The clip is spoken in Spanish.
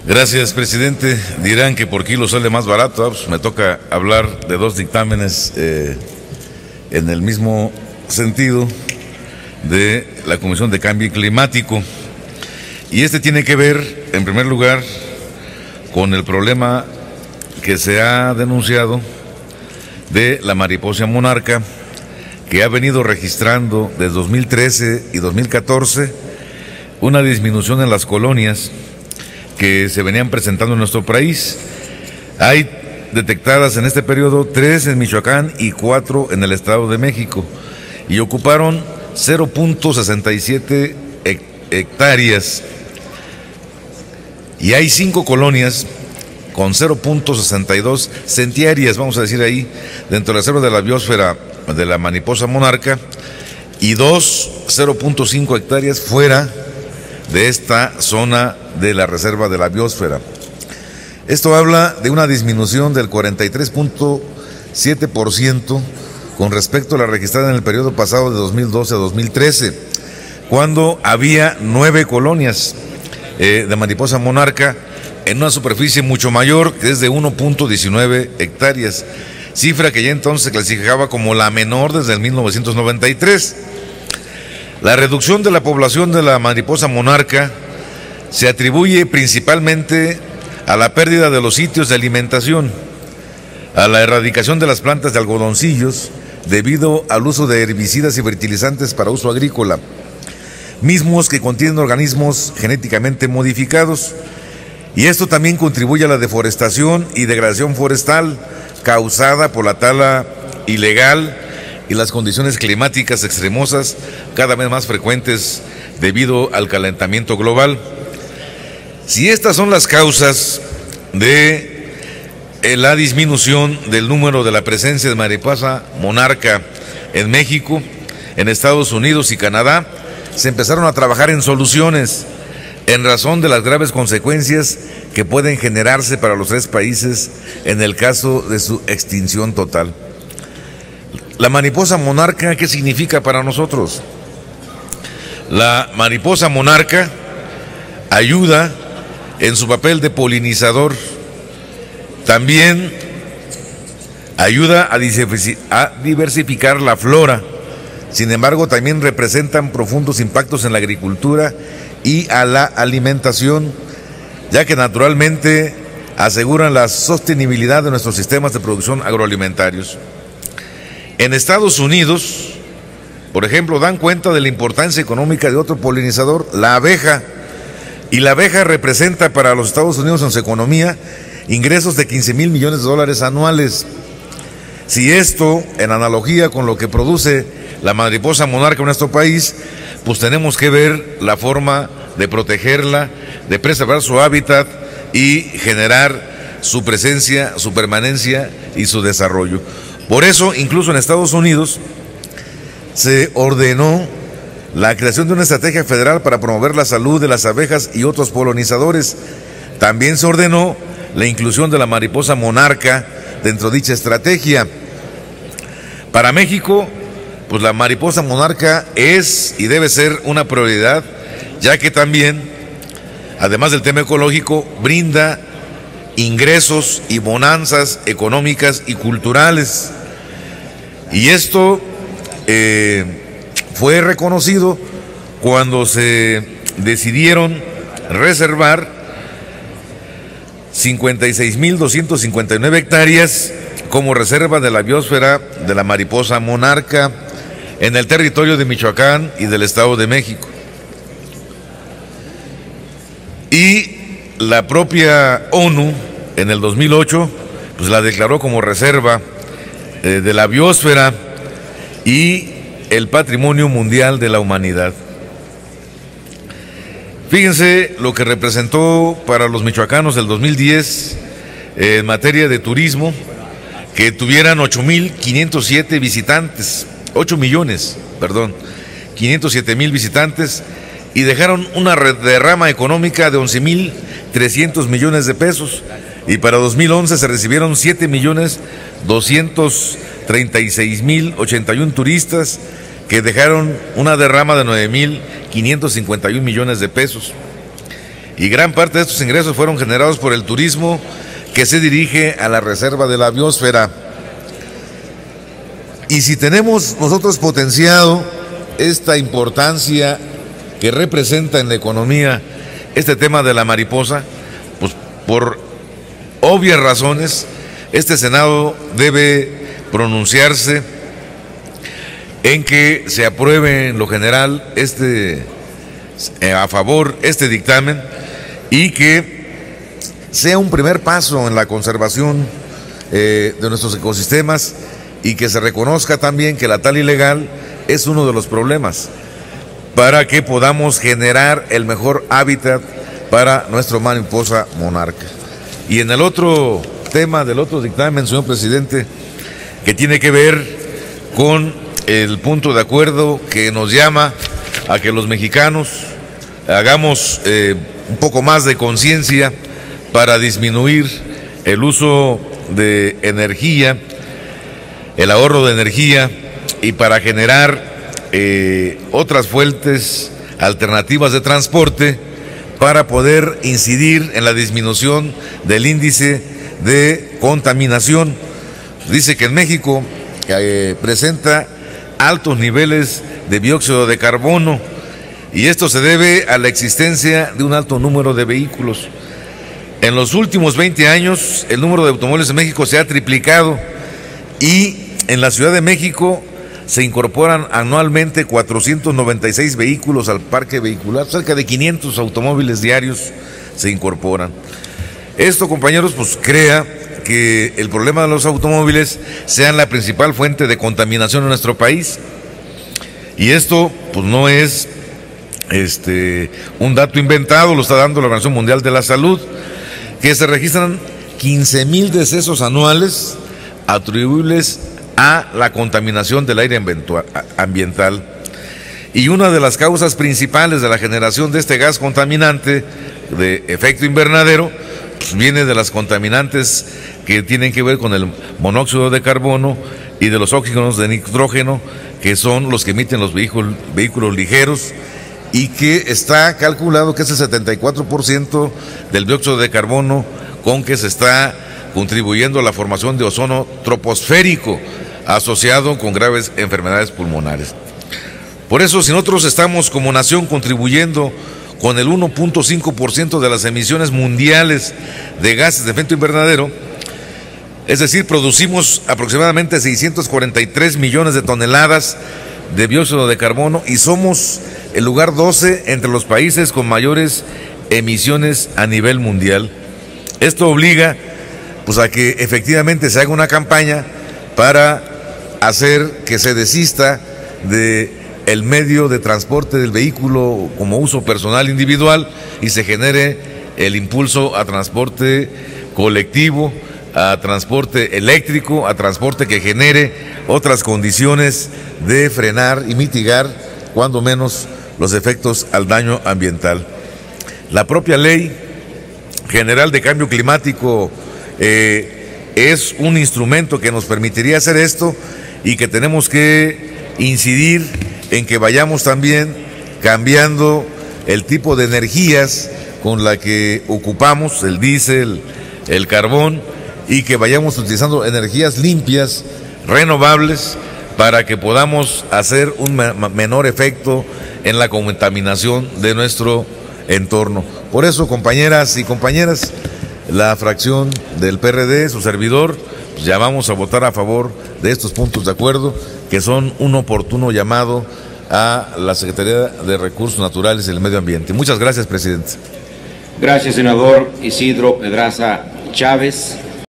Gracias, presidente. Dirán que por kilo sale más barato. Pues me toca hablar de dos dictámenes en el mismo sentido de la Comisión de Cambio Climático. Y este tiene que ver, en primer lugar, con el problema que se ha denunciado de la mariposa monarca, que ha venido registrando desde 2013 y 2014 una disminución en las colonias que se venían presentando en nuestro país. Hay detectadas en este periodo 3 en Michoacán y 4 en el Estado de México, y ocuparon 0.67 hectáreas. Y hay 5 colonias con 0.62 centiáreas, vamos a decir ahí, dentro de la reserva de la biosfera de la mariposa monarca, y 0.5 hectáreas fuera de esta zona de la reserva de la biosfera. Esto habla de una disminución del 43.7% con respecto a la registrada en el periodo pasado de 2012 a 2013, cuando había 9 colonias de mariposa monarca en una superficie mucho mayor, que es de 1.19 hectáreas, cifra que ya entonces se clasificaba como la menor desde el 1993. La reducción de la población de la mariposa monarca se atribuye principalmente a la pérdida de los sitios de alimentación, a la erradicación de las plantas de algodoncillos debido al uso de herbicidas y fertilizantes para uso agrícola, mismos que contienen organismos genéticamente modificados, y esto también contribuye a la deforestación y degradación forestal causada por la tala ilegal y las condiciones climáticas extremosas cada vez más frecuentes debido al calentamiento global. Si estas son las causas de la disminución del número de la presencia de mariposa monarca en México, en Estados Unidos y Canadá, se empezaron a trabajar en soluciones en razón de las graves consecuencias que pueden generarse para los 3 países en el caso de su extinción total. La mariposa monarca, ¿qué significa para nosotros? La mariposa monarca ayuda en su papel de polinizador, también ayuda a diversificar la flora. Sin embargo, también representan profundos impactos en la agricultura y a la alimentación, ya que naturalmente aseguran la sostenibilidad de nuestros sistemas de producción agroalimentarios. En Estados Unidos, por ejemplo, dan cuenta de la importancia económica de otro polinizador, la abeja, y la abeja representa para los Estados Unidos en su economía ingresos de $15,000 millones anuales. Si esto, en analogía con lo que produce la mariposa monarca en nuestro país, pues tenemos que ver la forma de protegerla, de preservar su hábitat y generar su presencia, su permanencia y su desarrollo. Por eso, incluso en Estados Unidos, se ordenó la creación de una estrategia federal para promover la salud de las abejas y otros polinizadores. También se ordenó la inclusión de la mariposa monarca dentro de dicha estrategia. Para México, pues la mariposa monarca es y debe ser una prioridad, ya que también, además del tema ecológico, brinda ingresos y bonanzas económicas y culturales. Y esto fue reconocido cuando se decidieron reservar 56.259 hectáreas como reserva de la biosfera de la mariposa monarca en el territorio de Michoacán y del Estado de México. Y la propia ONU en el 2008 pues la declaró como reserva de la biosfera y el patrimonio mundial de la humanidad. Fíjense lo que representó para los michoacanos el 2010 en materia de turismo, que tuvieran 8.507 visitantes, 507,000 visitantes, y dejaron una derrama económica de 11.300 millones de pesos, y para 2011 se recibieron 7.236.081 turistas que dejaron una derrama de 551 millones de pesos. Y gran parte de estos ingresos fueron generados por el turismo que se dirige a la reserva de la biosfera. Y si tenemos nosotros potenciado esta importancia que representa en la economía este tema de la mariposa, pues por obvias razones, este Senado debe pronunciarse en que se apruebe en lo general a favor este dictamen y que sea un primer paso en la conservación de nuestros ecosistemas y que se reconozca también que la tala ilegal es uno de los problemas para que podamos generar el mejor hábitat para nuestra mariposa monarca. Y en el otro tema del otro dictamen, señor presidente, que tiene que ver con el punto de acuerdo que nos llama a que los mexicanos hagamos un poco más de conciencia para disminuir el uso de energía, el ahorro de energía y para generar otras fuentes alternativas de transporte para poder incidir en la disminución del índice de contaminación. Dice que en México presenta altos niveles de dióxido de carbono y esto se debe a la existencia de un alto número de vehículos. En los últimos 20 años el número de automóviles en México se ha triplicado y en la Ciudad de México se incorporan anualmente 496 vehículos al parque vehicular, cerca de 500 automóviles diarios se incorporan. Esto, compañeros, pues crea que el problema de los automóviles sean la principal fuente de contaminación en nuestro país. Y esto, pues no es un dato inventado, lo está dando la Organización Mundial de la Salud, que se registran 15,000 decesos anuales atribuibles a la contaminación del aire ambiental. Y una de las causas principales de la generación de este gas contaminante de efecto invernadero pues viene de las contaminantes que tienen que ver con el monóxido de carbono y de los óxidos de nitrógeno, que son los que emiten los vehículos ligeros, y que está calculado que es el 74% del dióxido de carbono con que se está contribuyendo a la formación de ozono troposférico asociado con graves enfermedades pulmonares. Por eso, si nosotros estamos como nación contribuyendo con el 1.5% de las emisiones mundiales de gases de efecto invernadero, es decir, producimos aproximadamente 643 millones de toneladas de dióxido de carbono y somos el lugar 12 entre los países con mayores emisiones a nivel mundial. Esto obliga pues a que efectivamente se haga una campaña para hacer que se desista de el medio de transporte del vehículo como uso personal individual y se genere el impulso a transporte colectivo, a transporte eléctrico, a transporte que genere otras condiciones de frenar y mitigar, cuando menos, los efectos al daño ambiental. La propia Ley General de Cambio Climático es un instrumento que nos permitiría hacer esto y que tenemos que incidir en que vayamos también cambiando el tipo de energías con la que ocupamos, el diésel, el carbón, y que vayamos utilizando energías limpias, renovables, para que podamos hacer un menor efecto en la contaminación de nuestro entorno. Por eso, compañeras y compañeras, la fracción del PRD, su servidor, pues llamamos a votar a favor de estos puntos de acuerdo, que son un oportuno llamado a la Secretaría de Recursos Naturales y el Medio Ambiente. Muchas gracias, presidente. Gracias, senador Isidro Pedraza Chávez.